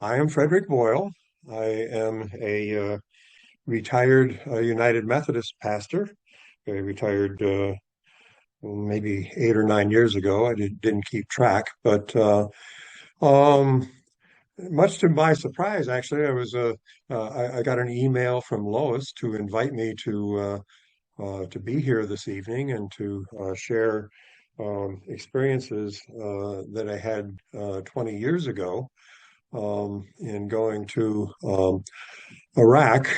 I am Frederick Boyle. I am a retired United Methodist pastor. I retired maybe 8 or 9 years ago. I didn't keep track, but um, much to my surprise, actually, I got an email from Lois to invite me to be here this evening and to share experiences that I had 20 years ago in going to Iraq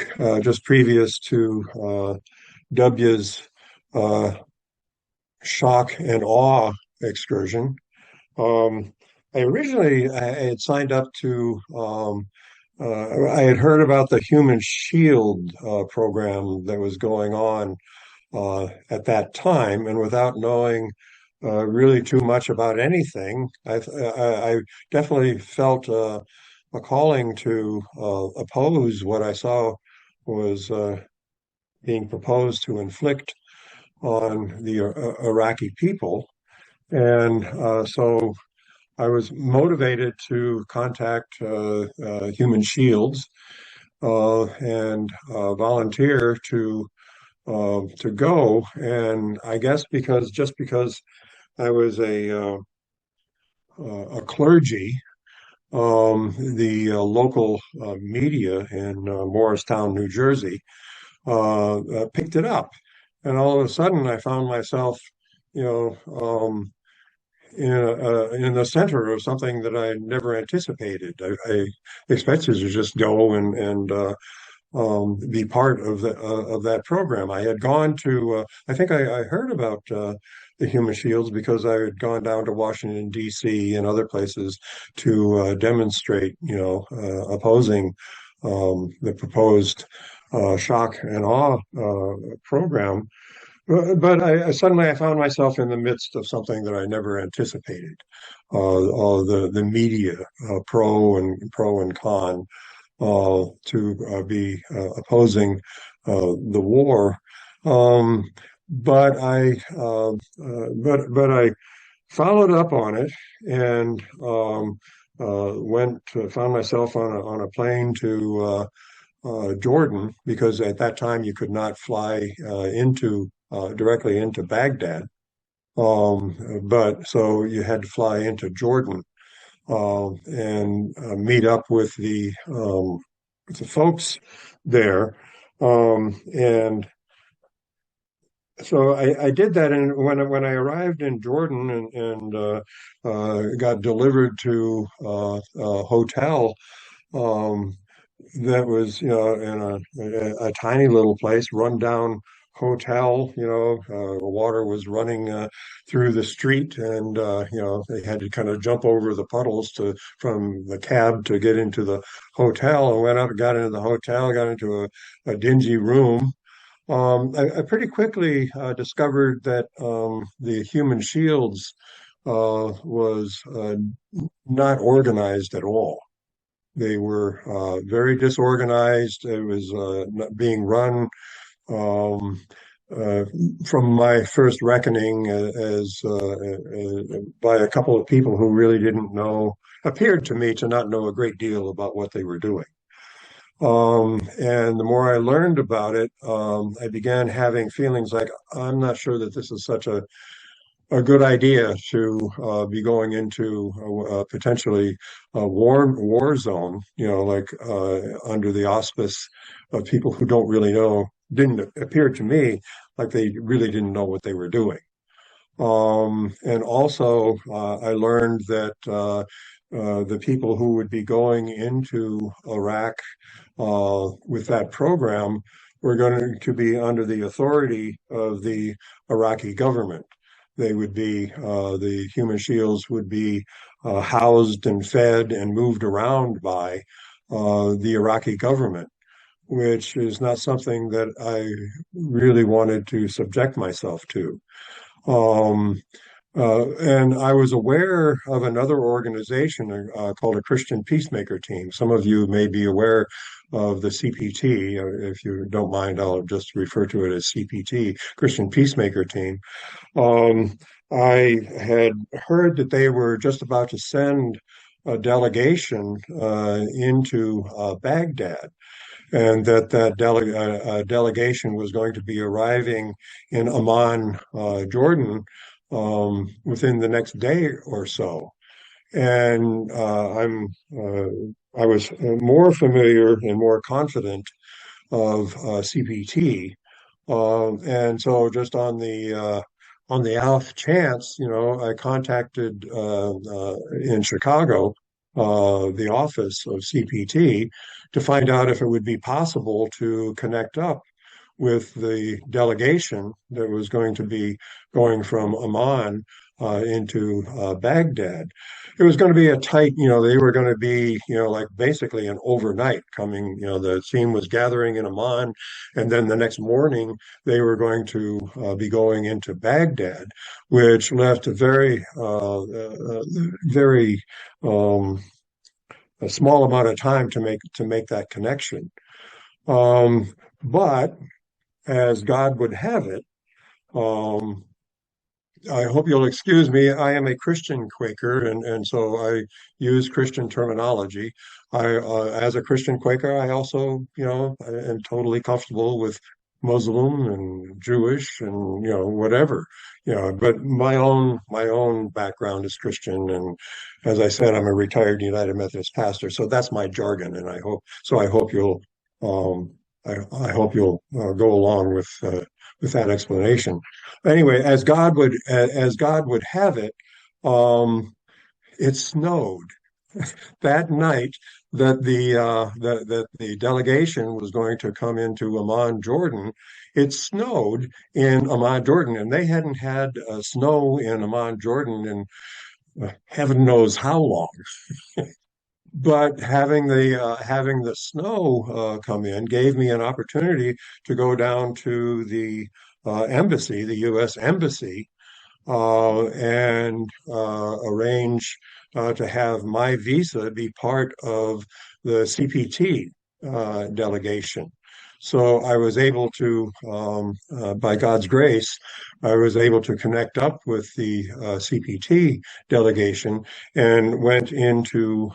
just previous to W's uh, shock and awe excursion. Um, I had signed up to I had heard about the Human Shield program that was going on at that time, and without knowing really too much about anything, I definitely felt a calling to oppose what I saw was being proposed to inflict on the Iraqi people. And so I was motivated to contact Human Shields and volunteer to go. And I guess because I was a clergy, the local media in Morristown, New Jersey, picked it up, and all of a sudden I found myself, you know, in the center of something that I never anticipated. I expected to just go and be part of that program. I had gone to, I think I heard about the Human Shields because I had gone down to Washington, D.C. and other places to demonstrate, opposing the proposed shock and awe program. But suddenly I found myself in the midst of something that I never anticipated. All the media, pro and con, to be opposing the war. Um, but I followed up on it and found myself on a plane to Jordan because at that time you could not fly into directly into Baghdad. But so you had to fly into Jordan and meet up with the folks there. And so I did that, and when I arrived in Jordan and got delivered to a hotel um, that was in a tiny little place, run down hotel. Water was running through the street, and they had to kind of jump over the puddles to from the cab to get into the hotel. And went up, got into the hotel, got into a dingy room. I pretty quickly discovered that the Human Shields was not organized at all. They were very disorganized. It was being run um, uh, from my first reckoning as by a couple of people who really didn't know, appeared to me to not know a great deal about what they were doing. And the more I learned about it, I began having feelings like I'm not sure that this is such a good idea to be going into potentially a war zone, like under the auspice of people who don't really know, didn't appear to me like they really didn't know what they were doing. And also, I learned that the people who would be going into Iraq with that program were going to be under the authority of the Iraqi government. They would be, the Human Shields would be housed and fed and moved around by the Iraqi government, which is not something that I really wanted to subject myself to. Um, and I was aware of another organization called a Christian Peacemaker Team. Some of you may be aware of the CPT. If you don't mind, I'll just refer to it as CPT, Christian Peacemaker Team. Um, I had heard that they were just about to send a delegation into Baghdad, and that delegation was going to be arriving in Amman, Jordan, within the next day or so. And I was more familiar and more confident of CPT, and so just on the off chance, I contacted in Chicago the office of CPT to find out if it would be possible to connect up with the delegation that was going to be going from Amman into Baghdad. It was going to be a tight, they were going to be, like basically an overnight coming, the team was gathering in Amman, and then the next morning they were going to be going into Baghdad, which left very um, a small amount of time to make that connection. But as God would have it, um, I hope you'll excuse me. I am a Christian Quaker, and so I use Christian terminology. As a Christian Quaker, I also, am totally comfortable with Muslim and Jewish and whatever, But my own background is Christian, and as I said, I'm a retired United Methodist pastor, so that's my jargon, and I hope you'll um, I hope you'll go along with that explanation. Anyway, as God would have it, um, it snowed that night that the delegation was going to come into Amman, Jordan. It snowed in Amman, Jordan, and they hadn't had snow in Amman, Jordan in heaven knows how long. But having the snow come in gave me an opportunity to go down to the embassy, the U.S. embassy, and arrange to have my visa be part of the CPT delegation. So I was able to, by God's grace, I was able to connect up with the CPT delegation and went into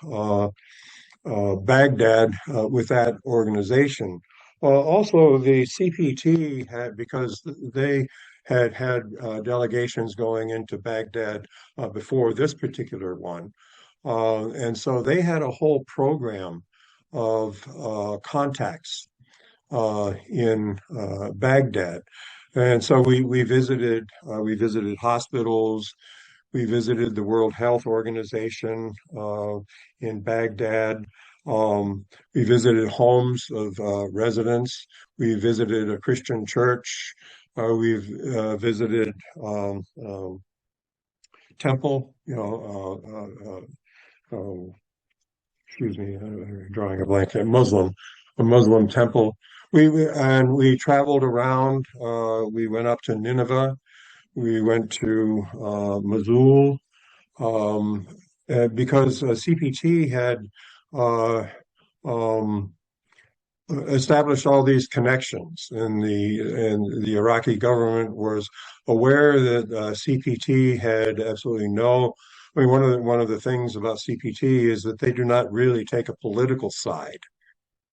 Baghdad with that organization. Also, the CPT had, because they had delegations going into Baghdad before this particular one. And so they had a whole program of contacts in Baghdad. And so we visited hospitals, we visited the World Health Organization in Baghdad. We visited homes of residents. We visited a Christian church. We've visited temple, excuse me, drawing a blank, a Muslim temple. And we traveled around. We went up to Nineveh. We went to Mosul, um, because CPT had uh, um, established all these connections, and the Iraqi government was aware that CPT had absolutely no. I mean, one of the things about CPT is that they do not really take a political side.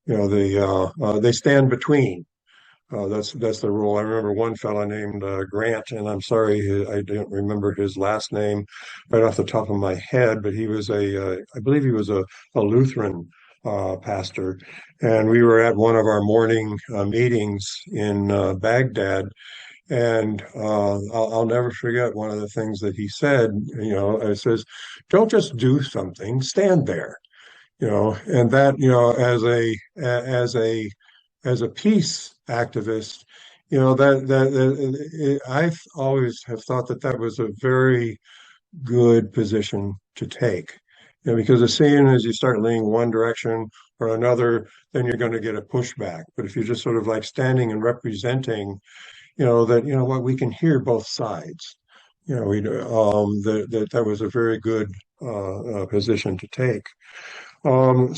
They stand between. That's the rule. I remember one fellow named Grant, and I'm sorry, I don't remember his last name right off the top of my head, but I believe he was a Lutheran pastor, and we were at one of our morning meetings in Baghdad, and I'll never forget one of the things that he said. It says, "Don't just do something, stand there." And that, as a peace activist, I always have thought that that was a very good position to take. Because as soon as you start leaning one direction or another, then you're going to get a pushback. But if you're just sort of like standing and representing, that what we can hear both sides. That was a very good position to take. And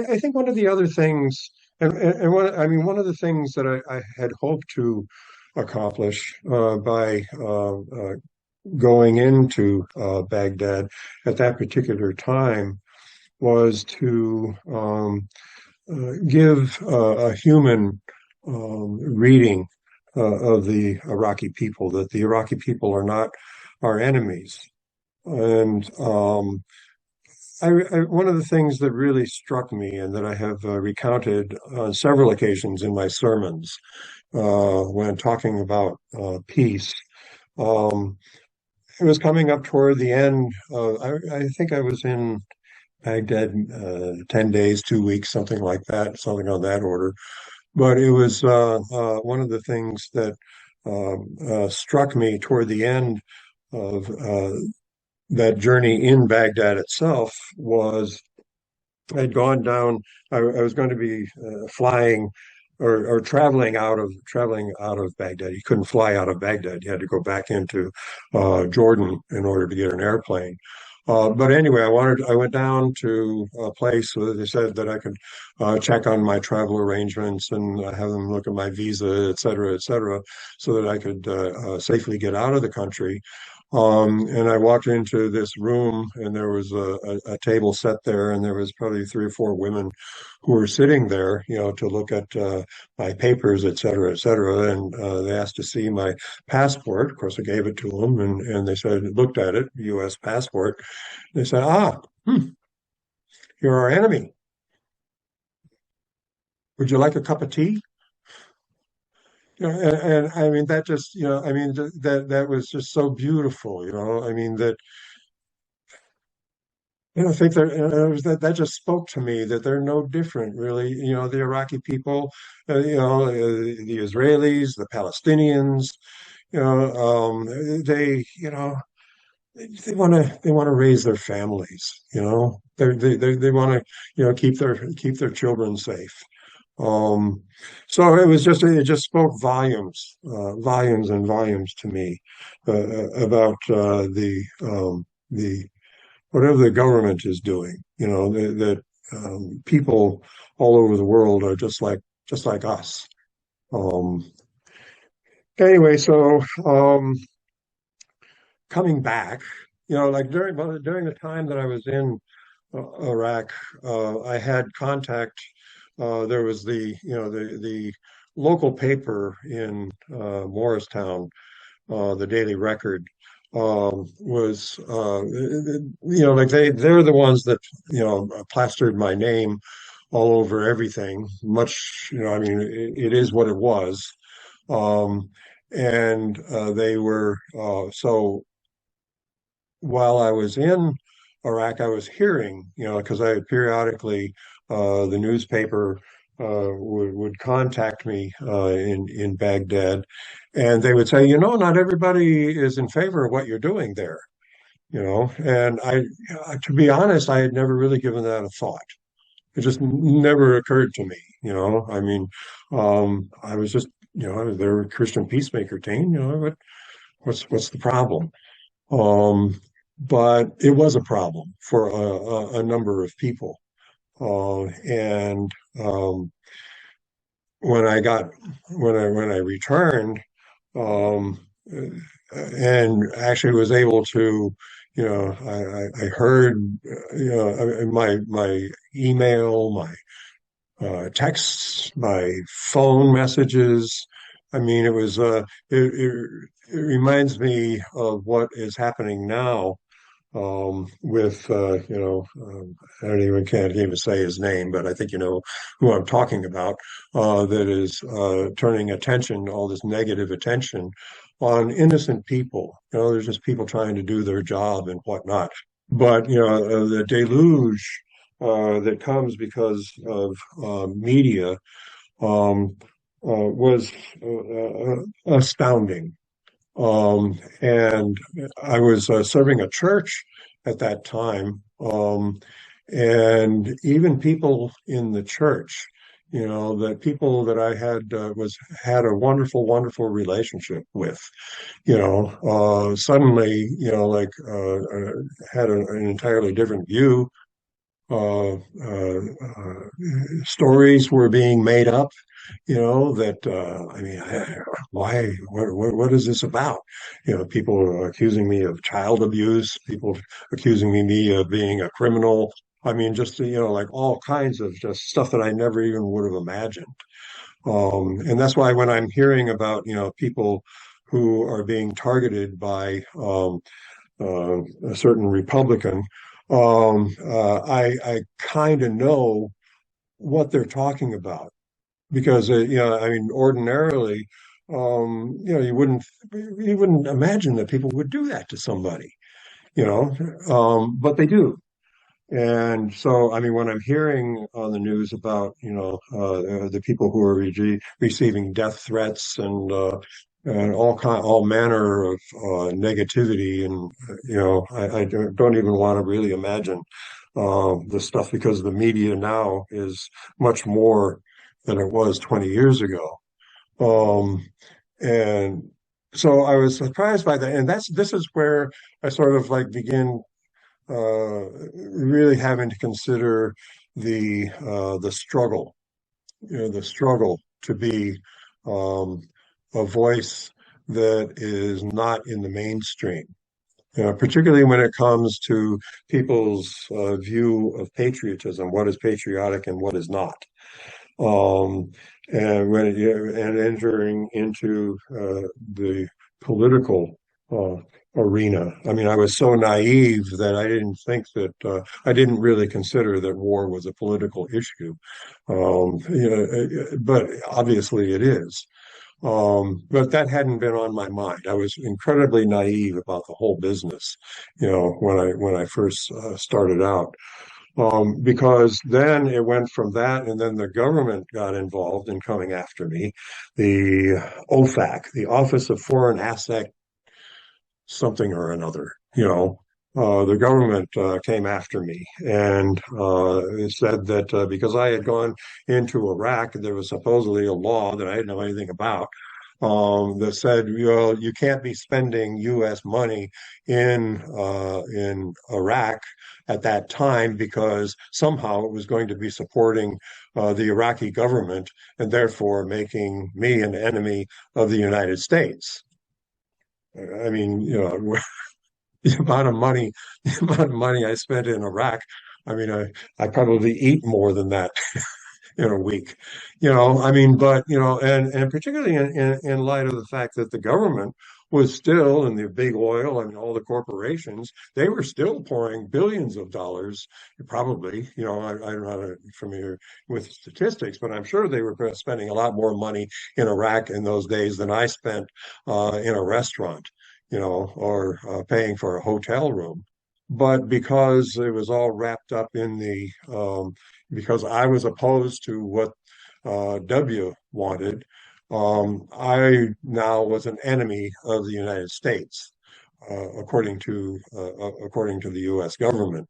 I think one of the other things, one of the things that I had hoped to accomplish by going into Baghdad at that particular time was to give a human reading of the Iraqi people, that the Iraqi people are not our enemies. And one of the things that really struck me and that I have recounted on several occasions in my sermons when talking about peace, um, it was coming up toward the end. I think I was in Baghdad 10 days, 2 weeks, something like that, something on that order. But it was one of the things that struck me toward the end of that journey in Baghdad itself was I'd gone down. I was going to be flying or traveling out of Baghdad. You couldn't fly out of Baghdad. You had to go back into Jordan in order to get an airplane. But anyway, I went down to a place where they said that I could check on my travel arrangements and have them look at my visa, et cetera, so that I could safely get out of the country. And I walked into this room, and there was a table set there, and there was probably three or four women who were sitting there, to look at my papers, et cetera, et cetera. And they asked to see my passport. Of course, I gave it to them, and they said, looked at it, U.S. passport. They said, you're our enemy. Would you like a cup of tea? And I mean, that just, I mean, that was just so beautiful, I mean, that I think that just spoke to me that they're no different, really. The Iraqi people, the Israelis, the Palestinians. They they want to raise their families. They want to keep their children safe. Um, so it just spoke volumes and volumes to me about the whatever the government is doing, that people all over the world are just like us. Um, anyway, so coming back, like during the time that I was in Iraq, I had contact. There was the local paper in Morristown, the Daily Record, was like they're the ones that plastered my name all over everything. Much, I mean, it is what it was. Um, and they were so while I was in Iraq, I was hearing, because I periodically the newspaper would contact me in Baghdad, and they would say, not everybody is in favor of what you're doing there, And to be honest, I had never really given that a thought. It just never occurred to me, I mean, I was just, I was their Christian peacemaker team, what's the problem? Um, but it was a problem for a number of people. And when I got when I returned, um, and actually was able to, I heard, my email, my texts, my phone messages. I mean, it reminds me of what is happening now with I don't even can't even say his name, but I think you know who I'm talking about. That is turning attention, all this negative attention, on innocent people. There's just people trying to do their job and whatnot. But the deluge that comes because of media was astounding. And I was serving a church at that time, and even people in the church, that people that I had a wonderful, wonderful relationship with, suddenly, like had an entirely different view stories were being made up, that why, what is this about? People are accusing me of child abuse, people accusing me of being a criminal. I mean, just, like all kinds of just stuff that I never even would have imagined. And that's why when I'm hearing about, people who are being targeted by a certain Republican, I kind of know what they're talking about because I mean, ordinarily, you wouldn't imagine that people would do that to somebody, but they do. And so, I mean, when I'm hearing on the news about, the people who are receiving death threats and all manner of negativity, and I don't even want to really imagine the stuff because the media now is much more than it was 20 years ago. Um, and so I was surprised by that, and this is where I sort of like begin really having to consider the struggle, the struggle to be um, a voice that is not in the mainstream, particularly when it comes to people's view of patriotism, what is patriotic and what is not. Um, and entering into the political uh, arena. I mean, I was so naive that I didn't think that I didn't really consider that war was a political issue. But obviously it is. But that hadn't been on my mind. I was incredibly naive about the whole business, when I first started out. Because then it went from that, and then the government got involved in coming after me. The OFAC, the Office of Foreign Asset something or another, the government came after me and it said that because I had gone into Iraq, there was supposedly a law that I didn't know anything about that said, you can't be spending U.S. money in Iraq at that time because somehow it was going to be supporting the Iraqi government and therefore making me an enemy of the United States. I mean, the amount of money, the amount of money I spent in Iraq. I mean, I probably eat more than that in a week, I mean, but, and particularly in light of the fact that the government was still, and the big oil and all the corporations, they were still pouring billions of dollars, probably, I'm not familiar with statistics, but I'm sure they were spending a lot more money in Iraq in those days than I spent in a restaurant, or paying for a hotel room. But because it was all wrapped up in because I was opposed to what W wanted, I now was an enemy of the United States, according to the U.S. government,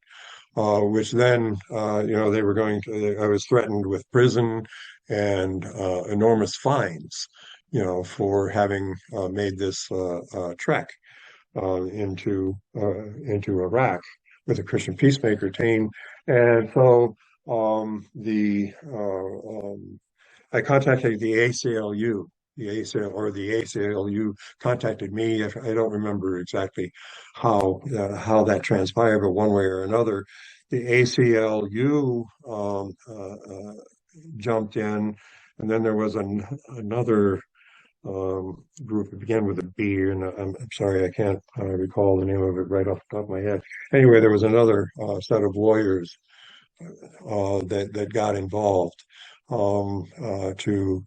which then, they were going to. I was threatened with prison and enormous fines, for having made this trek into Iraq with a Christian peacemaker team, and so the I contacted the ACLU. The ACL or the ACLU contacted me. I don't remember exactly how that transpired, but one way or another, the ACLU jumped in, and then there was another group. It began with a B, and I'm sorry, I can't recall the name of it right off the top of my head. Anyway, there was another set of lawyers that got involved to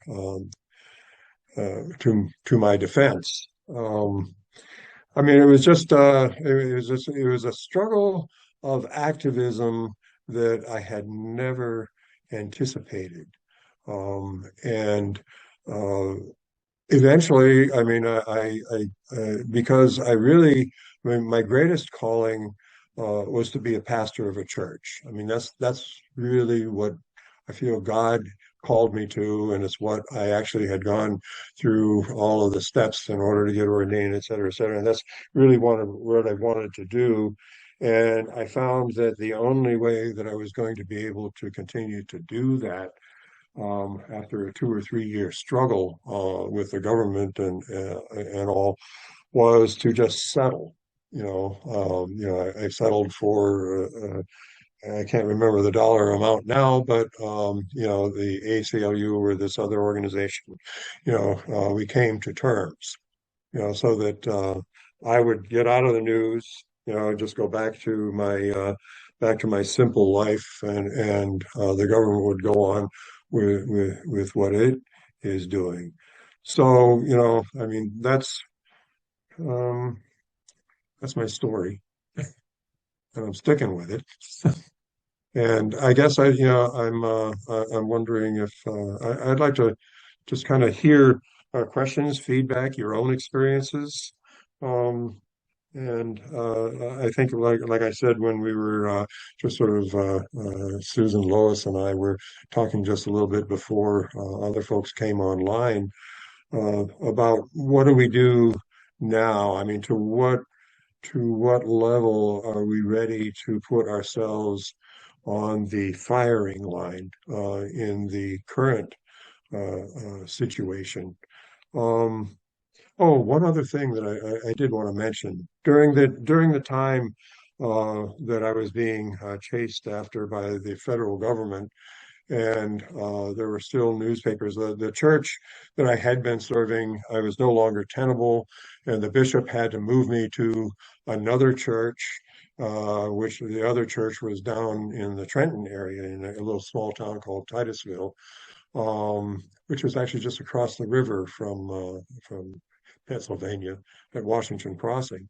my defense. I mean, it was a struggle of activism that I had never anticipated, and uh, eventually, I mean, because I mean, my greatest calling was to be a pastor of a church. I mean, that's really what I feel God called me to, and it's what I actually had gone through all of the steps in order to get ordained, et cetera, et cetera. And that's really what I wanted to do. And I found that the only way that I was going to be able to continue to do that after a 2 or 3 year struggle with the government and all was to just settle. I settled for I can't remember the dollar amount now, but the ACLU or this other organization, we came to terms, so that I would get out of the news, just go back to my simple life, and the government would go on with what it is doing. So, I mean, um, that's my story, and I'm sticking with it. And I guess I'm wondering if I'd like to just kind of hear questions, feedback, your own experiences. Um, and I think, like I said, when we were just sort of Susan, Lois, and I were talking just a little bit before other folks came online about what do we do now? I mean, to what level are we ready to put ourselves on the firing line in the current situation? Um, Oh, one other thing that I did want to mention during the time that I was being chased after by the federal government, and there were still newspapers. The church that I had been serving, I was no longer tenable, and the bishop had to move me to another church, which the other church was down in the Trenton area in a little small town called Titusville, which was actually just across the river from Pennsylvania at Washington Crossing.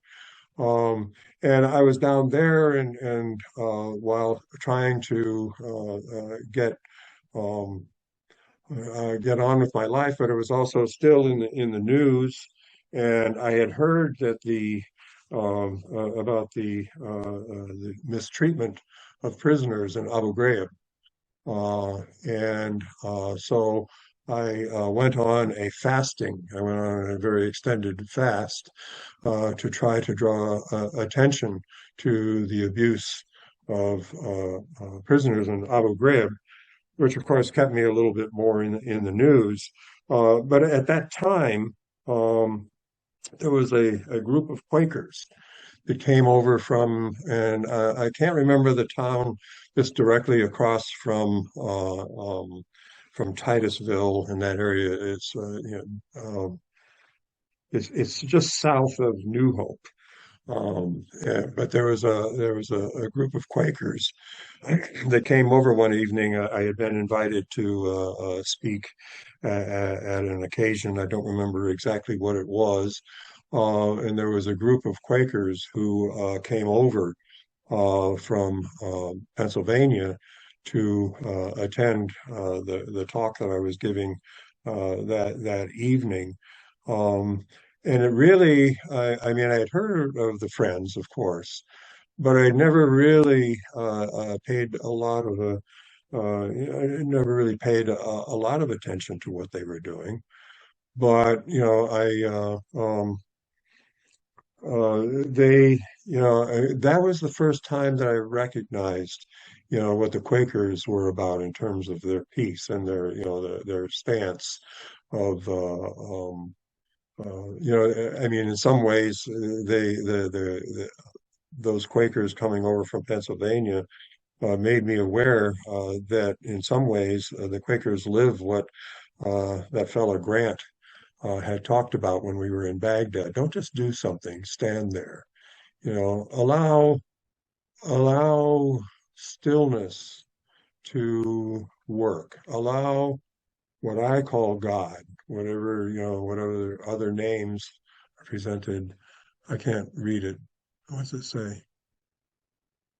Um, and I was down there, and while trying to um, get on with my life, but it was also still in the news, and I had heard that about the mistreatment of prisoners in Abu Ghraib. And so I went on a fasting. I went on a very extended fast to try to draw attention to the abuse of prisoners in Abu Ghraib, which of course kept me a little bit more in the news. But at that time, um, there was a group of Quakers that came over and I can't remember the town that's directly across from Titusville in that area. It's just south of New Hope. But there was a group of Quakers that came over one evening. I had been invited to speak at an occasion. I don't remember exactly what it was. And there was a group of Quakers who came over from Pennsylvania to attend the talk that I was giving that evening. Um, and it really, I mean, I had heard of the Friends, of course, but I never really paid a lot of I never really paid a lot of attention to what they were doing. But that was the first time that I recognized, what the Quakers were about in terms of their peace and their stance of, I mean, in some ways, those Quakers coming over from Pennsylvania made me aware that in some ways the Quakers live what that fellow Grant had talked about when we were in Baghdad. Don't just do something, stand there. Allow stillness to work. Allow what I call God, whatever other names are presented. I can't read it. What does it say?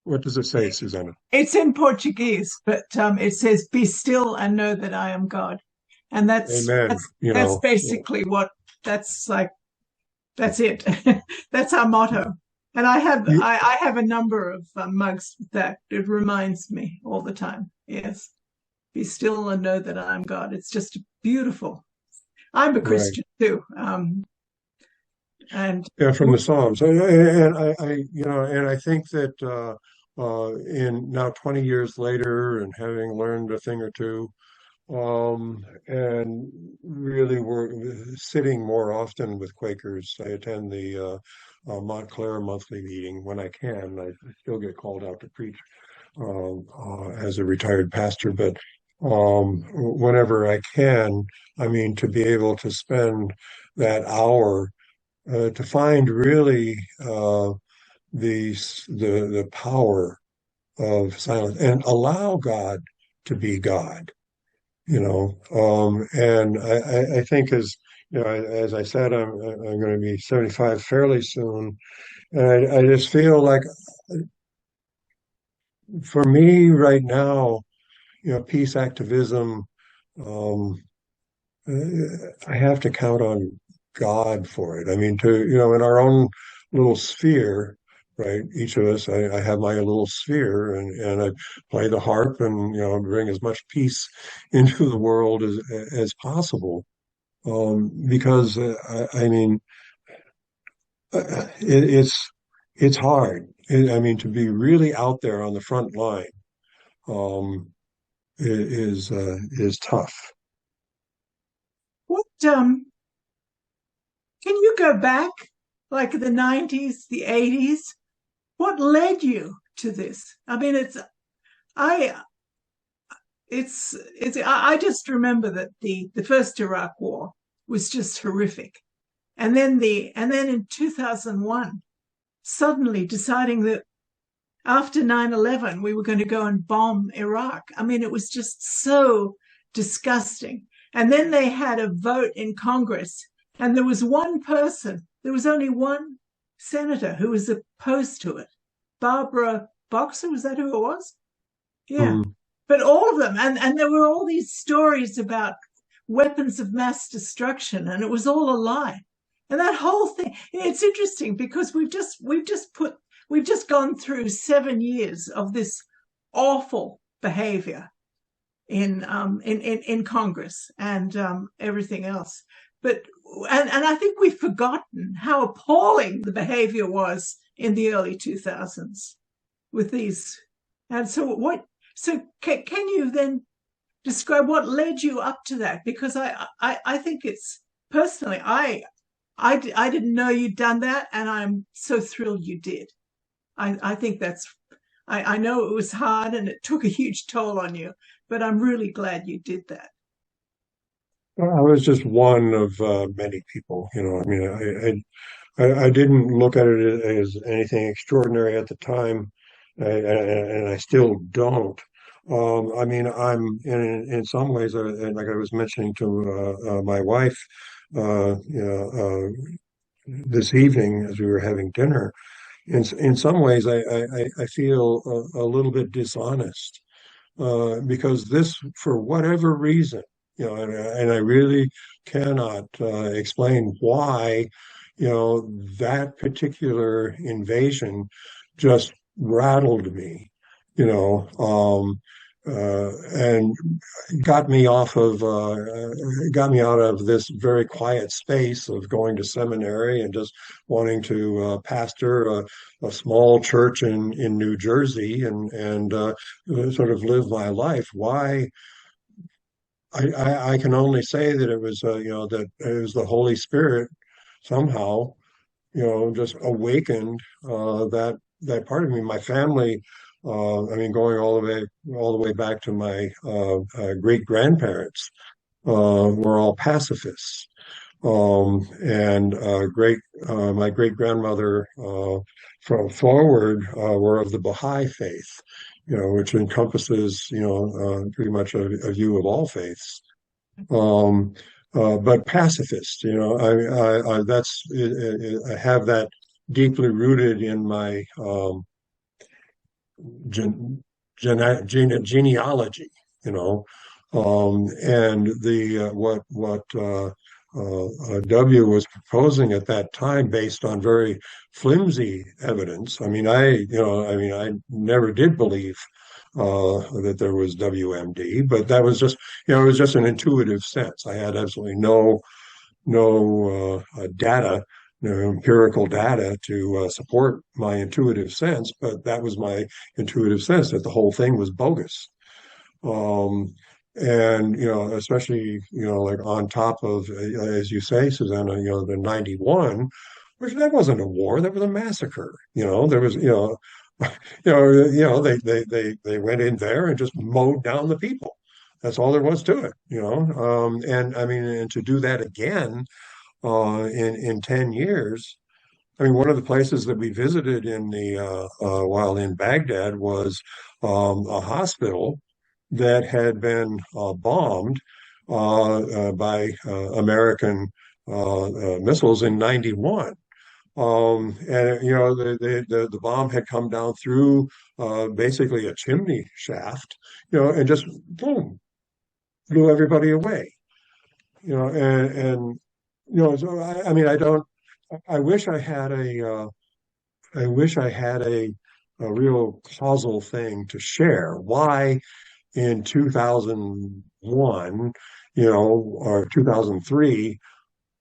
What does it say, Susanna? It's in Portuguese, but it says, "Be still and know that I am God," and that's Amen. that's that's basically what that's like. That's it. That's our motto. And I have You, I have a number of mugs that it reminds me all the time. Yes, be still and know that I am God. It's just beautiful. I'm a right. Christian too. And Yeah, from the Psalms, and and I think that in now 20 years later, and having learned a thing or two, and really we're sitting more often with Quakers. I attend the Montclair monthly meeting when I can. I still get called out to preach as a retired pastor, but whenever I can, I mean, to be able to spend that hour to find really the the power of silence and allow God to be God, and I think as I said, I'm going to be 75 fairly soon, and I just feel like for me right now, peace activism, um, I have to count on God for it. I mean, in our own little sphere, right? Each of us, I have my little sphere, and I play the harp, and bring as much peace into the world as possible. Because I mean, it's hard. I mean, to be really out there on the front line um, is tough. what can you go back like the 90s, the 80s? What led you to this? I mean, I I just remember that the first Iraq war was just horrific. And then in 2001, suddenly deciding that after 9/11 we were going to go and bomb Iraq. I mean, it was just so disgusting. And then they had a vote in Congress, and there was one person, there was only one senator who was opposed to it. Barbara Boxer, was that who it was? Yeah. Mm. But all of them, and there were all these stories about weapons of mass destruction, and it was all a lie. And that whole thing, it's interesting because we've just gone through 7 years of this awful behavior in Congress and everything else. But and I think we've forgotten how appalling the behavior was in the early 2000s with these. And so what? So can you then describe what led you up to that? Because I think it's personally I didn't know you'd done that, and I'm so thrilled you did. I think I know it was hard and it took a huge toll on you, but I'm really glad you did that. I was just one of many people, I mean, I didn't look at it as anything extraordinary at the time, and I still don't. I mean, I'm in some ways, like I was mentioning to my wife, this evening as we were having dinner. In some ways, I feel a little bit dishonest because this, for whatever reason, and I really cannot explain why, that particular invasion just rattled me, and got me out of this very quiet space of going to seminary and just wanting to pastor a small church in New Jersey and sort of live my life. Why? I can only say that it was that it was the Holy Spirit somehow just awakened that part of me. My family, I mean, going all the way back to my great grandparents, were all pacifists. And my great grandmother from forward were of the Baha'i faith, which encompasses pretty much a view of all faiths. Um, but pacifist, I have that deeply rooted in my gen, genealogy, you know, and the what W was proposing at that time, based on very flimsy evidence. I mean, I never did believe that there was WMD, but that was just, it was just an intuitive sense. I had absolutely no data empirical data to support my intuitive sense, but that was my intuitive sense that the whole thing was bogus. Um, and especially like on top of, as you say, Susanna, the 91, which that wasn't a war, that was a massacre. There was, they went in there and just mowed down the people. That's all there was to it. And I mean, and to do that again in 10 years. I mean, one of the places that we visited in the while in Baghdad was a hospital that had been bombed by American missiles in 91. And the bomb had come down through basically a chimney shaft, and just boom, blew everybody away. And so I mean, I don't. I wish I had I wish I had a real causal thing to share. Why in 2001, or 2003,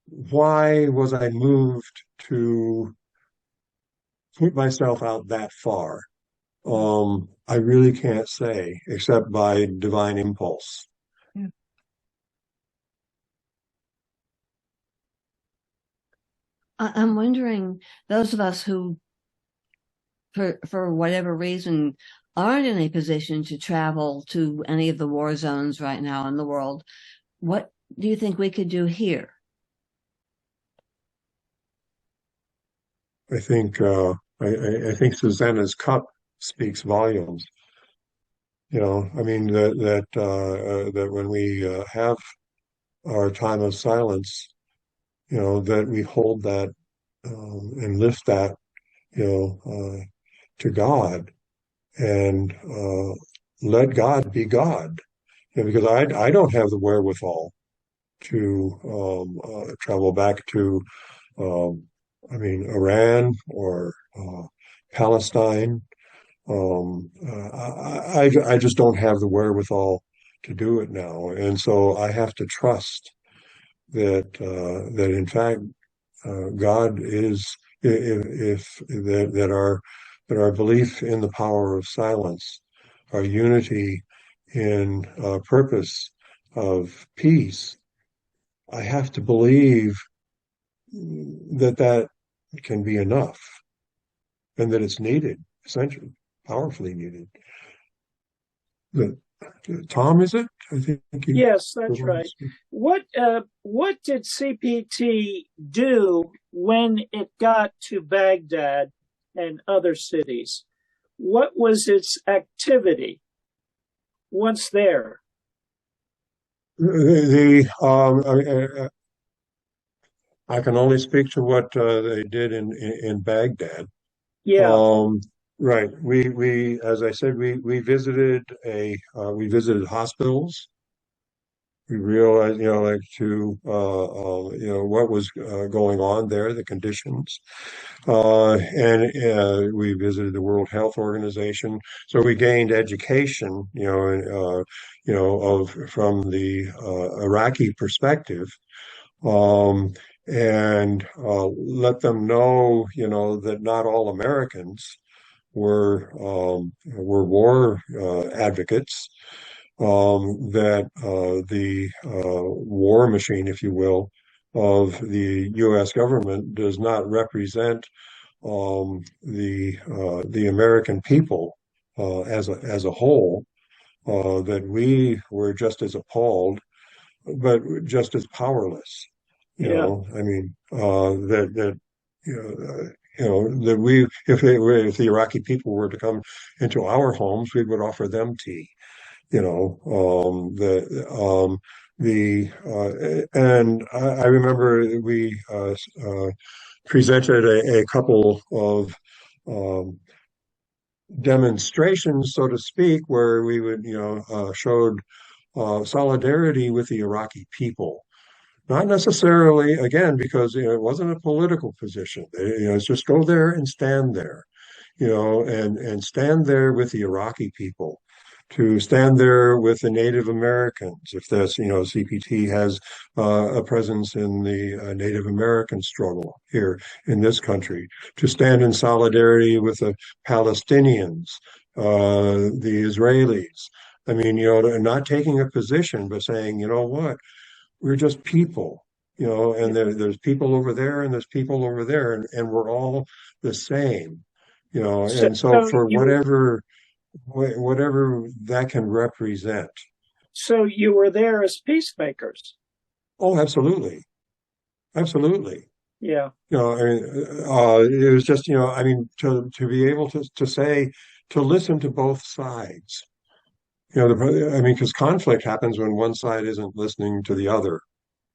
why was I moved to put myself out that far? I really can't say, except by divine impulse. Yeah. I'm wondering, those of us who, for whatever reason, aren't in a position to travel to any of the war zones right now in the world, what do you think we could do here? I think I think Susanna's cup speaks volumes. I mean that when we have our time of silence, that we hold that and lift that, to God and let God be God. Because I don't have the wherewithal to travel back to, um, I mean, Iran or Palestine. I just don't have the wherewithal to do it now, and so I have to trust that in fact God is if that our belief in the power of silence, our unity in purpose of peace. I have to believe that can be enough and that it's needed, essentially, powerfully needed. But, Tom, is it? I think you Yes, were that's going to right. speak. What did CPT do when it got to Baghdad and other cities? What was its activity once there? I can only speak to what they did in Baghdad. Yeah, Um, right. We as I said, we visited hospitals. We realized, like what was going on there, the conditions, and we visited the World Health Organization. So we gained education, of from the Iraqi perspective, um, and let them know, that not all Americans were war advocates, that the war machine, if you will, of the U.S. government does not represent the American people as a whole. That we were just as appalled, but just as powerless. yeah, I mean, that you know. That we, if the Iraqi people were to come into our homes, we would offer them tea. And I remember we presented a couple of um, demonstrations, so to speak, where we would, showed solidarity with the Iraqi people. Not necessarily, again, because it wasn't a political position. It's just go there and stand there, and stand there with the Iraqi people to stand there with the Native Americans, if that's, CPT has a presence in the Native American struggle here in this country, to stand in solidarity with the Palestinians, the Israelis. I mean, not taking a position, but saying, you know what, we're just people, and there's people over there and there's people over there, and we're all the same, So, and so so for you whatever that can represent. so you were there as peacemakers. Oh, absolutely. Absolutely. Yeah. I mean, it was just, I mean, to be able to say, to listen to both sides. I mean, because conflict happens when one side isn't listening to the other,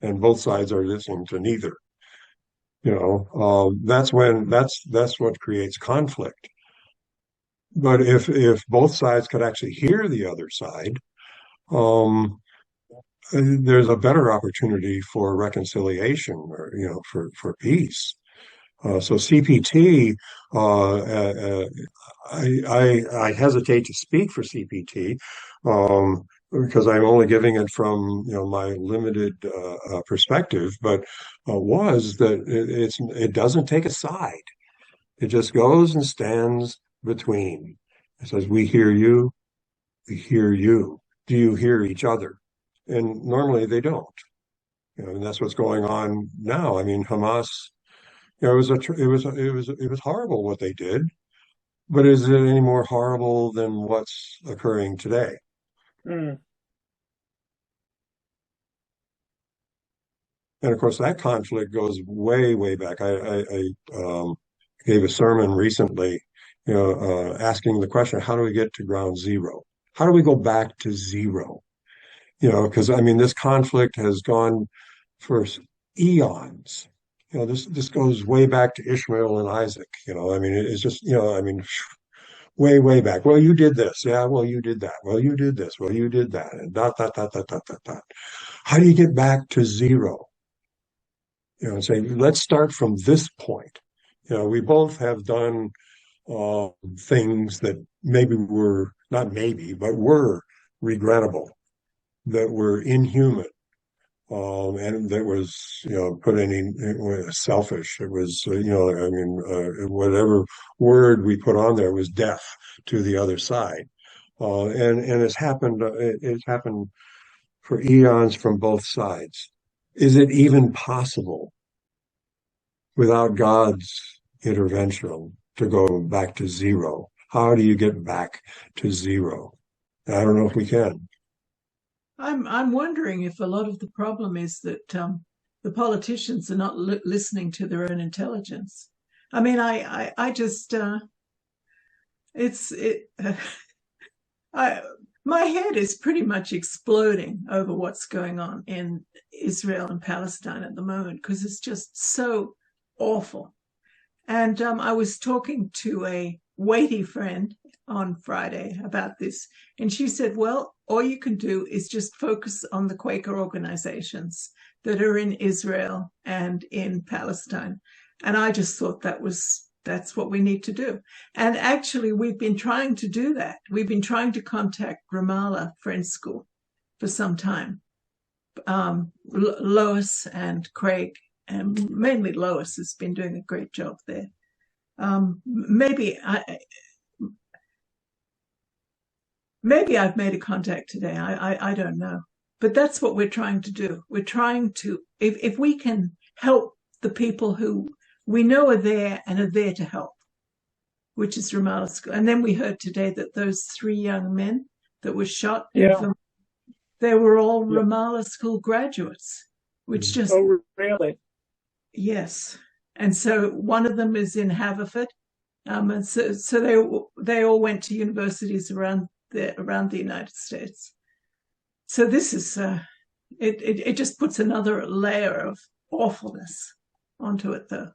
and both sides are listening to neither. That's what creates conflict. But if both sides could actually hear the other side, um, there's a better opportunity for reconciliation, or for peace. So CPT, I hesitate to speak for CPT, because I'm only giving it from my limited perspective, but was that it doesn't take a side. It just goes and stands between. It says, "We hear you, we hear you. Do you hear each other?" And normally they don't. And that's what's going on now. I mean, Hamas, it was horrible what they did, but is it any more horrible than what's occurring today? Mm. And of course, that conflict goes way, way back. I gave a sermon recently, asking the question, how do we get to ground zero? How do we go back to zero? Because I mean, this conflict has gone for eons. This goes way back to Ishmael and Isaac. I mean, it's just, I mean, way, way back. Well, you did this. Yeah, well, you did that. Well, you did this. Well, you did that. And dot, dot, dot, dot, dot, dot, dot. How do you get back to zero? And say, let's start from this point. We both have done things that maybe were, not maybe, but were regrettable, that were inhuman, and that was, it was selfish. It was, I mean, whatever word we put on there was death to the other side. And it's happened for eons from both sides. Is it even possible without God's intervention to go back to zero? How do you get back to zero? I don't know if we can. I'm wondering if a lot of the problem is that the politicians are not listening to their own intelligence. I mean, I just it's it. I My head is pretty much exploding over what's going on in Israel and Palestine at the moment because it's just so awful. And I was talking to a weighty friend on Friday about this, and she said, well, all you can do is just focus on the Quaker organizations that are in Israel and in Palestine. And I just thought that's what we need to do. And actually, we've been trying to do that. We've been trying to contact Ramallah Friends School for some time. Lois and Craig, and mainly Lois, has been doing a great job there. Maybe I've made a contact today. I don't know. But that's what we're trying to do. We're trying to, if we can help the people who we know are there and are there to help, which is Ramallah School. And then we heard today that those 3 young men that were shot, they were all Ramallah School graduates, which just... Oh, really? Yes. And so one of them is in Haverford. And so they all went to universities around the United States. So this is, it just puts another layer of awfulness onto it, though.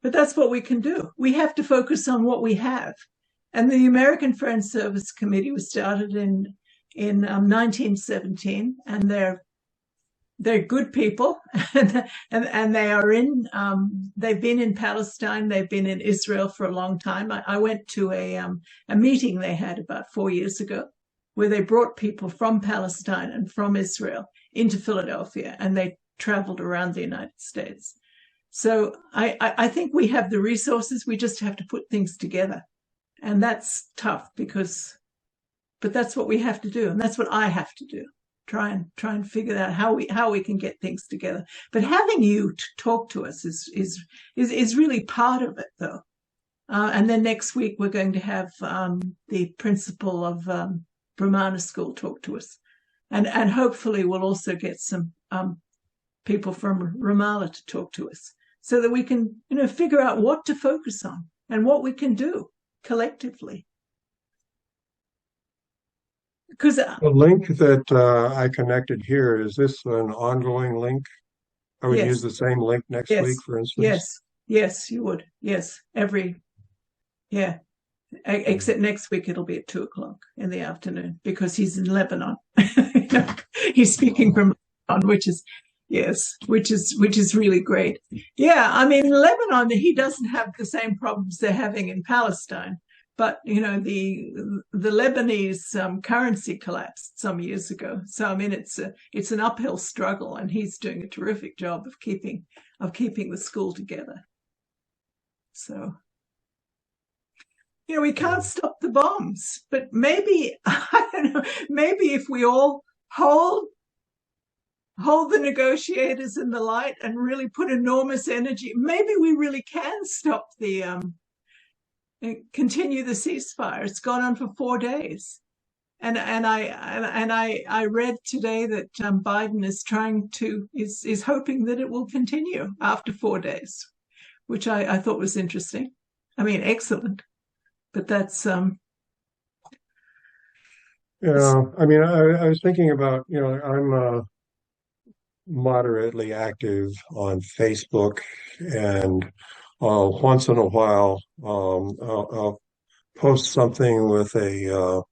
But that's what we can do. We have to focus on what we have. And the American Foreign Service Committee was started in 1917, and they're good people, and they are they've been in Palestine, they've been in Israel for a long time. I went to a meeting they had about 4 years ago, where they brought people from Palestine and from Israel into Philadelphia, and they traveled around the United States. So I think we have the resources. We just have to put things together. And that's tough but that's what we have to do. And that's what I have to do. Try and figure out how we can get things together. But having you talk to us is really part of it, though. And then next week we're going to have the principal of Brahmana School talk to us, and hopefully we'll also get some people from Ramallah to talk to us, so that we can figure out what to focus on and what we can do collectively. Because The link that I connected here, is this an ongoing link? I would use yes, the same link next week, yes, for instance. yes, you would. Yes, yeah. Except next week it'll be at 2:00 in the afternoon because he's in Lebanon. He's speaking from Lebanon, which is really great. Yeah, I mean, Lebanon, he doesn't have the same problems they're having in Palestine. But the Lebanese currency collapsed some years ago. So I mean, it's an uphill struggle, and he's doing a terrific job of keeping the school together. So we can't stop the bombs, but maybe I don't know. Maybe if we all hold the negotiators in the light and really put enormous energy, maybe we really can stop continue the ceasefire. It's gone on for 4 days, and I read today that Biden is hoping that it will continue after 4 days, which I thought was interesting. I mean, excellent, but that's Yeah, I mean, I was thinking about, I'm moderately active on Facebook, and once in a while, I'll post something with a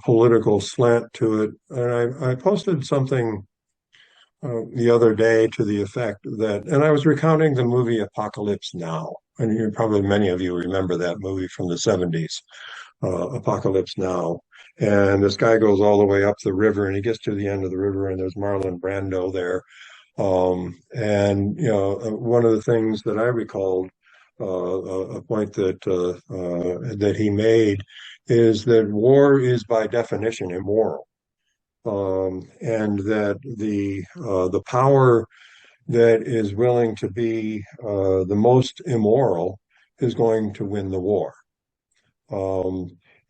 political slant to it. And I posted something the other day to the effect that, and I was recounting the movie Apocalypse Now. And probably many of you remember that movie from the 70s, Apocalypse Now. And this guy goes all the way up the river, and he gets to the end of the river, and there's Marlon Brando there. And one of the things that I recalled, a point that he made, is that war is by definition immoral, and that the power that is willing to be the most immoral is going to win the war.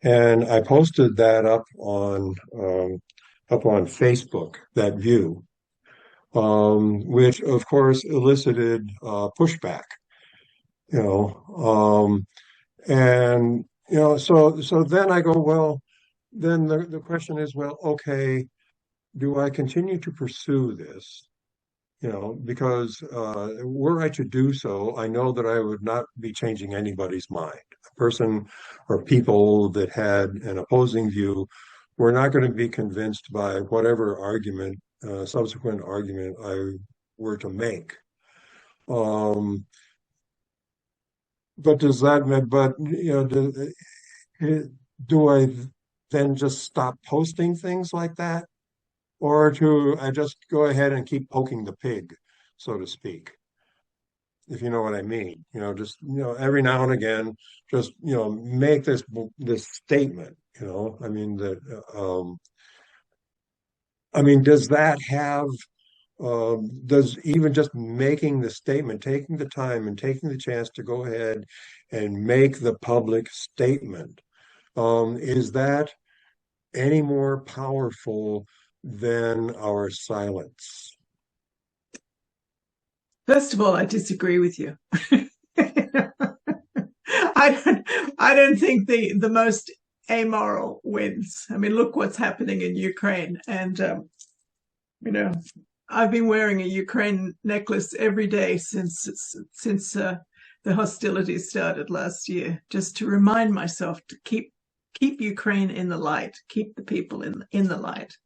And I posted that up on Facebook, that view, which of course elicited pushback. You know, and so then I go, well, then the question is, well, okay, do I continue to pursue this? Because were I to do so, I know that I would not be changing anybody's mind. A person or people that had an opposing view were not going to be convinced by whatever subsequent argument I were to make. But does that mean, do I then just stop posting things like that? Or do I just go ahead and keep poking the pig, so to speak, if you know what I mean? Just, every now and again, just, make this statement, does that have, does even just making the statement, taking the time and taking the chance to go ahead and make the public statement, is that any more powerful than our silence? First of all, I disagree with you. I don't think the most amoral wins. I mean, look what's happening in Ukraine, and I've been wearing a Ukraine necklace every day since the hostilities started last year, just to remind myself to keep Ukraine in the light, keep the people in the light.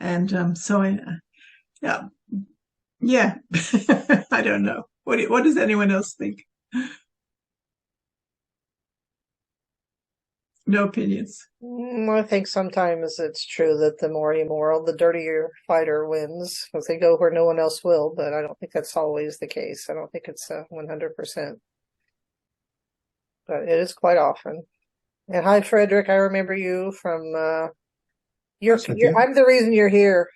And so yeah, I don't know. What does anyone else think? No opinions. I think sometimes it's true that the more immoral, the dirtier fighter wins, because they go where no one else will, but I don't think that's always the case. I don't think it's 100%, but it is quite often. And hi, Frederick, I remember you from, Cynthia. I'm the reason you're here.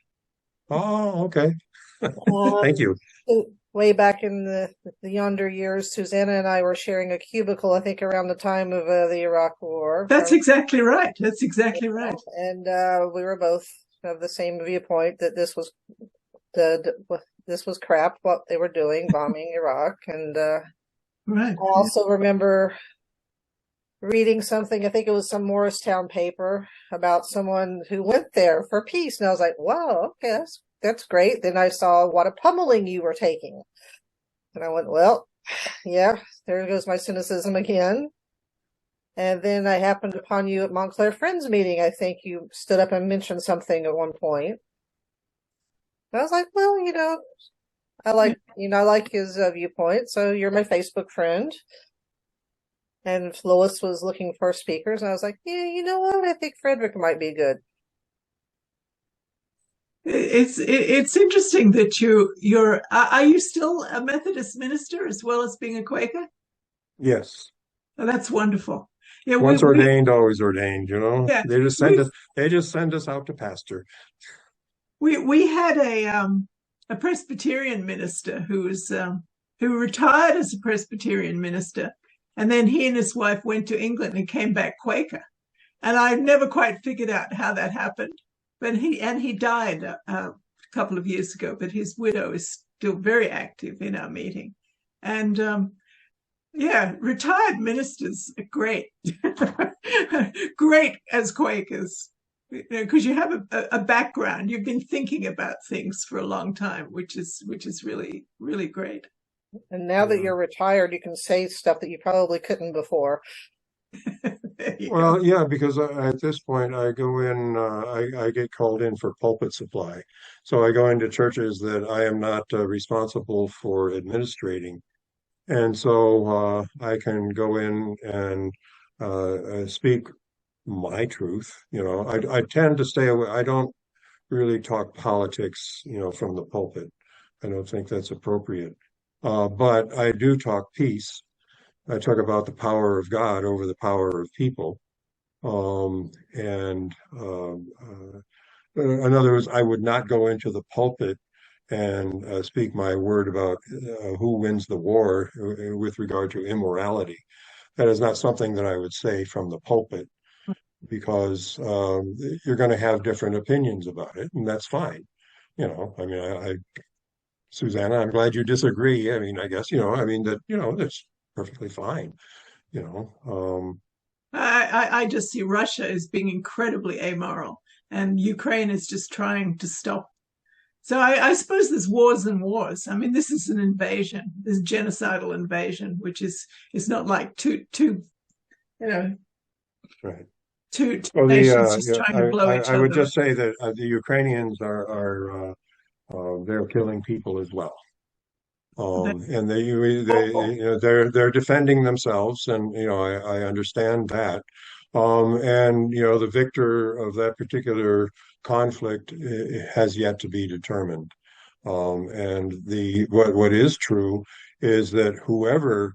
Oh, okay. Um, Thank you. Way back in the yonder years, Susanna and I were sharing a cubicle, I think around the time of the Iraq War. That's exactly right. That's exactly right. And we were both of the same viewpoint that this was this was crap, what they were doing, bombing Iraq. And Right. I also remember reading something, I think it was some Morristown paper, about someone who went there for peace. And I was like, wow, okay, that's great. Then I saw what a pummeling you were taking. And I went, well, yeah, there goes my cynicism again. And then I happened upon you at Montclair Friends meeting. I think you stood up and mentioned something at one point. And I was like, well, I like his viewpoint. So you're my Facebook friend. And Lois was looking for speakers. And I was like, yeah, you know what? I think Frederick might be good. It's interesting that you're. Are you still a Methodist minister as well as being a Quaker? Yes. Oh, that's wonderful. Yeah, Once ordained, always ordained, Yeah, They just send us out to pastor. We had a Presbyterian minister who retired as a Presbyterian minister, and then he and his wife went to England and came back Quaker. And I never quite figured out how that happened. But he died a couple of years ago, but his widow is still very active in our meeting. And yeah, retired ministers are great. Great as Quakers, because you have a background. You've been thinking about things for a long time, which is really, really great. And now that you're retired, you can say stuff that you probably couldn't before. Well, yeah, because at this point I go in, I get called in for pulpit supply. So I go into churches that I am not responsible for administrating. And so I can go in and speak my truth. I tend to stay away. I don't really talk politics, from the pulpit. I don't think that's appropriate. But I do talk peace. I talk about the power of God over the power of people. And in other words, I would not go into the pulpit and speak my word about who wins the war with regard to immorality. That is not something that I would say from the pulpit because you're going to have different opinions about it, and that's fine. I mean, Susanna, I'm glad you disagree. I mean, I guess, that's perfectly fine, you know. I just see Russia as being incredibly amoral, and Ukraine is just trying to stop. So I suppose there's wars and wars. I mean, this is an invasion, this genocidal invasion, which is not like two Right. two Well, nations just trying to blow each I other would up. just say that the Ukrainians are they're killing people as well. And they're defending themselves, and I understand that. And the victor of that particular conflict has yet to be determined. And what is true is that whoever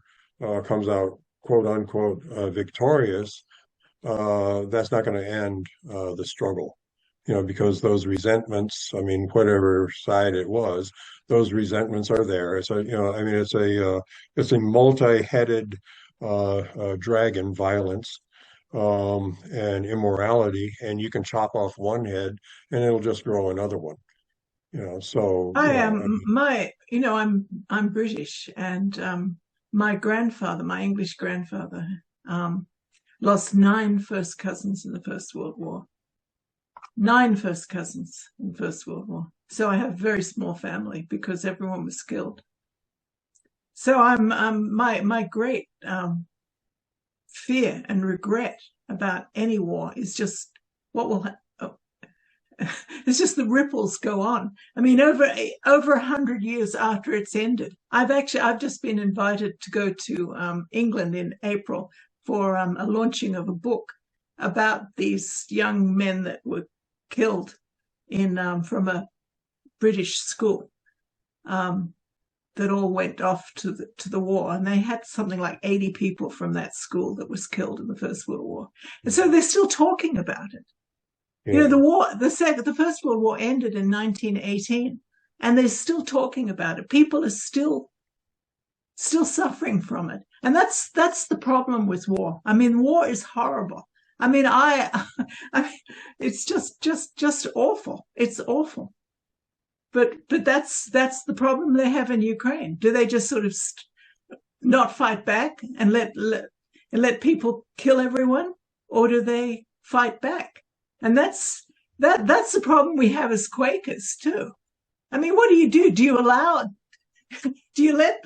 comes out quote unquote victorious, that's not going to end the struggle. Because those resentments, I mean, whatever side it was, those resentments are there. I mean, it's a multi-headed dragon, violence, and immorality, and you can chop off one head and it'll just grow another one. So I am I'm British, and my grandfather, my English grandfather, lost 9 first cousins in the First World War. 9 first cousins in the First World War. So I have a very small family because everyone was killed. So I'm my great fear and regret about any war is just what will it's just the ripples go on. I mean, over 100 years after it's ended, I've just been invited to go to England in April for a launching of a book, about these young men that were killed in from a British school that all went off to the war, and they had something like 80 people from that school that was killed in the First World War, and so they're still talking about it. Yeah. You know, the First World War ended in 1918, and they're still talking about it. People are still suffering from it, and that's the problem with war. I mean, war is horrible. I mean, it's just awful. It's awful. But that's the problem they have in Ukraine. Do they just sort of not fight back and let people kill everyone, or do they fight back? And that's the problem we have as Quakers too. I mean, what do? Do you allow? Do you let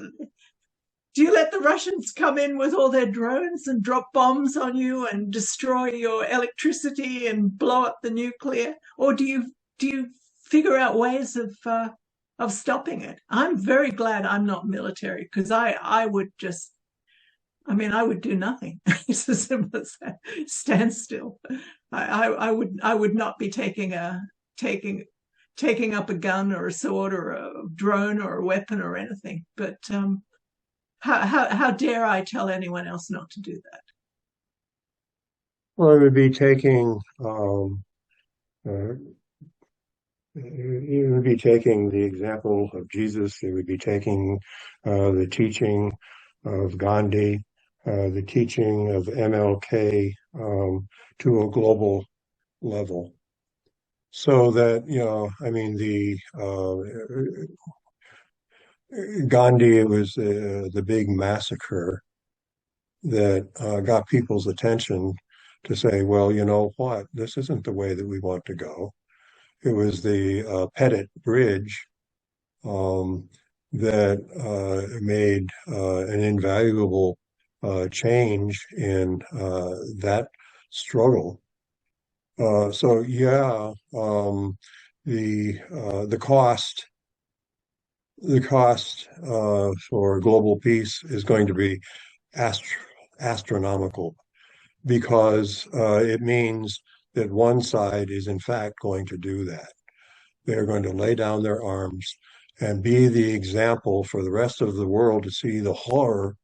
the Russians come in with all their drones and drop bombs on you and destroy your electricity and blow up the nuclear, or do you figure out ways of stopping it? I'm very glad I'm not military, because I would just, I mean, I would do nothing. It's as simple as that. Stand still. I would not be taking up a gun or a sword or a drone or a weapon or anything. But how dare I tell anyone else not to do that? Well, it would be taking it would be taking the example of Jesus. It would be taking the teaching of Gandhi, the teaching of MLK to a global level. So that, I mean, the Gandhi, it was the big massacre that got people's attention to say, well, you know what, this isn't the way that we want to go. It was the Pettit Bridge that made an invaluable change in that struggle. So yeah, the cost for global peace is going to be astronomical, because it means that one side is in fact going to do that. They're going to lay down their arms and be the example for the rest of the world to see the horror,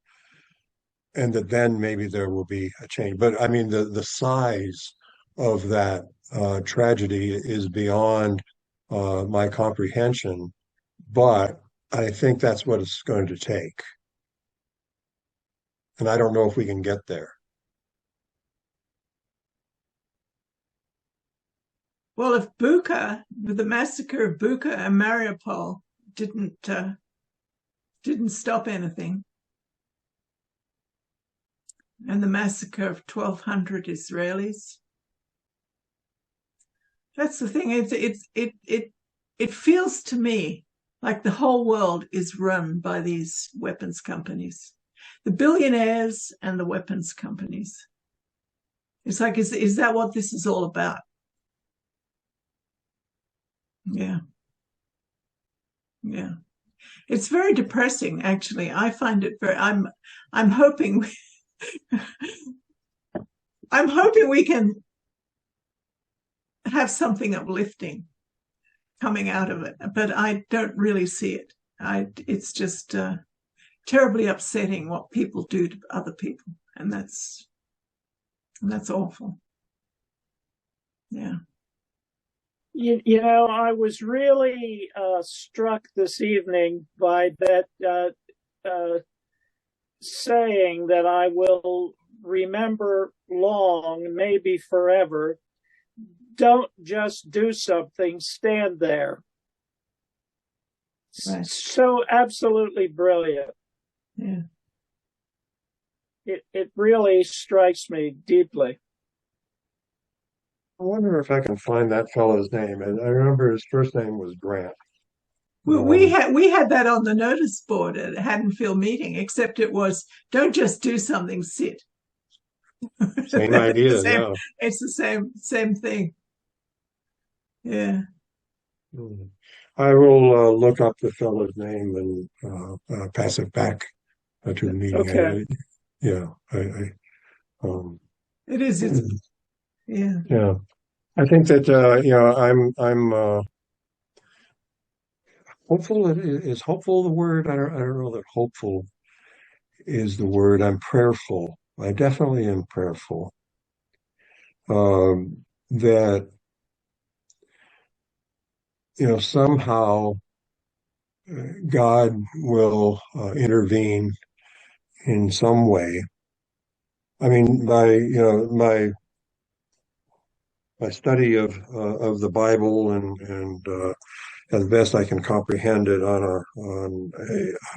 and that then maybe there will be a change. But I mean, the size of that tragedy is beyond my comprehension, but I think that's what it's going to take. And I don't know if we can get there. Well, if the massacre of Bucha and Mariupol didn't stop anything, and the massacre of 1,200 Israelis, that's the thing. It feels to me like the whole world is run by these weapons companies, the billionaires and the weapons companies. It's like, is that what this is all about? Yeah. Yeah. It's very depressing, actually. I find it I'm hoping I'm hoping we can have something uplifting coming out of it, but I don't really see it. It's just terribly upsetting what people do to other people, and that's awful. Yeah. You know, I was really struck this evening by that saying that I will remember long, maybe forever. Don't just do something, stand there. Right. So absolutely brilliant. Yeah. It really strikes me deeply. I wonder if I can find that fellow's name. And I remember his first name was Grant. Well, we had that on the notice board at Haddonfield meeting, except it was, don't just do something, sit. Same idea, yeah. It's the same thing. Yeah. I will look up the fellow's name and pass it back to the meeting. Okay. Yeah, It is. Yeah. Yeah. I think that I'm hopeful. Is hopeful the word? I don't know that hopeful is the word. I'm prayerful. I definitely am prayerful. That somehow God will intervene in some way. I mean, my study of the Bible and as best I can comprehend it on a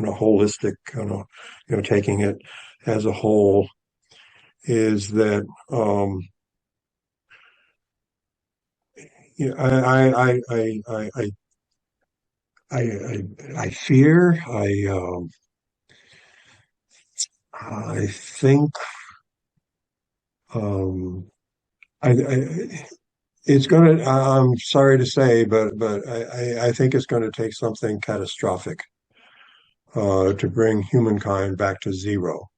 holistic, taking it as a whole, is that I fear I think um, I it's going to, I'm sorry to say, but I think it's going to take something catastrophic to bring humankind back to zero.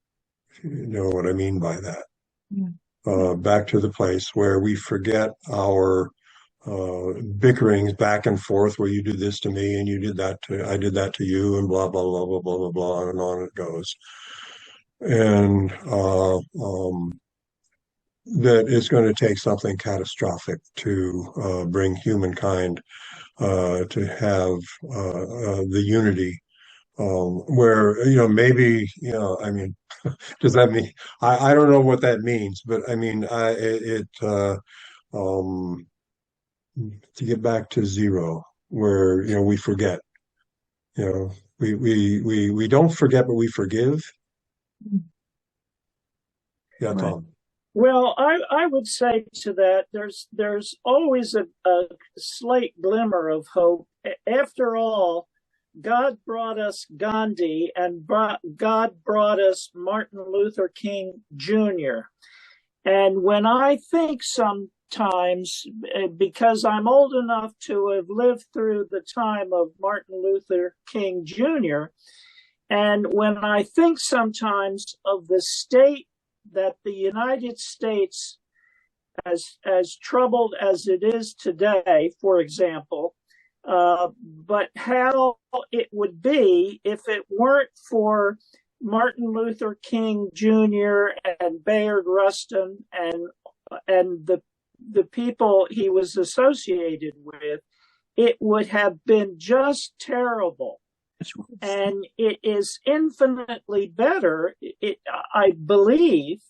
You know what I mean by that? Yeah. Back to the place where we forget our bickerings back and forth, where you did this to me and I did that to you, and blah blah blah blah blah blah blah, and on it goes. And that it's going to take something catastrophic to bring humankind to have the unity where maybe I mean does that mean I don't know what that means, but I mean um to get back to zero where we forget, you know we don't forget, but we forgive. Yeah, Right. Tom. Well, I would say to that, there's always a slight glimmer of hope. After all, God brought us Gandhi and God brought us Martin Luther King Jr. And when I think sometimes, because I'm old enough to have lived through the time of Martin Luther King Jr., and when I think sometimes of the state that the United States, as troubled as it is today, for example, but how it would be if it weren't for Martin Luther King Jr. and Bayard Rustin and the people he was associated with, it would have been just terrible. And it is infinitely better, I believe,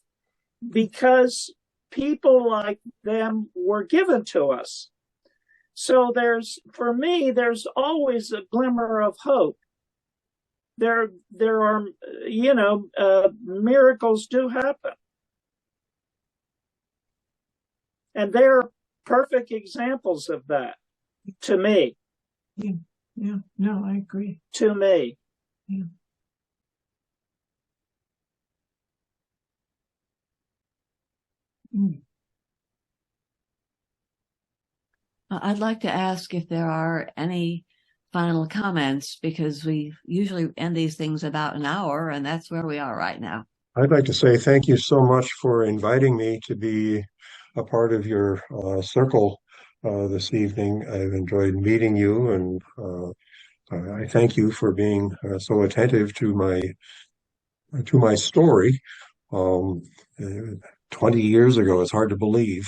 because people like them were given to us. So for me, there's always a glimmer of hope. There are, miracles do happen, and they're perfect examples of that to me. Yeah. Yeah. No, I agree. To me. Yeah. Mm. I'd like to ask if there are any final comments, because we usually end these things about an hour, and that's where we are right now. I'd like to say thank you so much for inviting me to be a part of your circle this evening. I've enjoyed meeting you, and I thank you for being so attentive to my story. Um, uh, 20 years ago, it's hard to believe.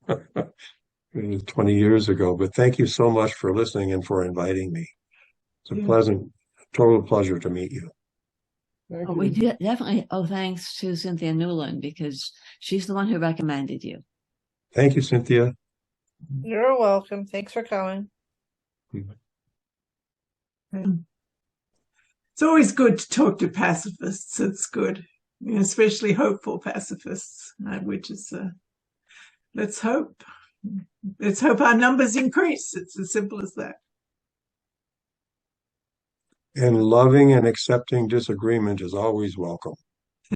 It was 20 years ago, but thank you so much for listening and for inviting me. It's a Yeah. total pleasure to meet you. We definitely owe thanks to Cynthia Newland, because she's the one who recommended you. Thank you, Cynthia. You're welcome. Thanks for coming. It's always good to talk to pacifists. It's good, especially hopeful pacifists, which is, let's hope. Let's hope our numbers increase. It's as simple as that. And loving and accepting disagreement is always welcome.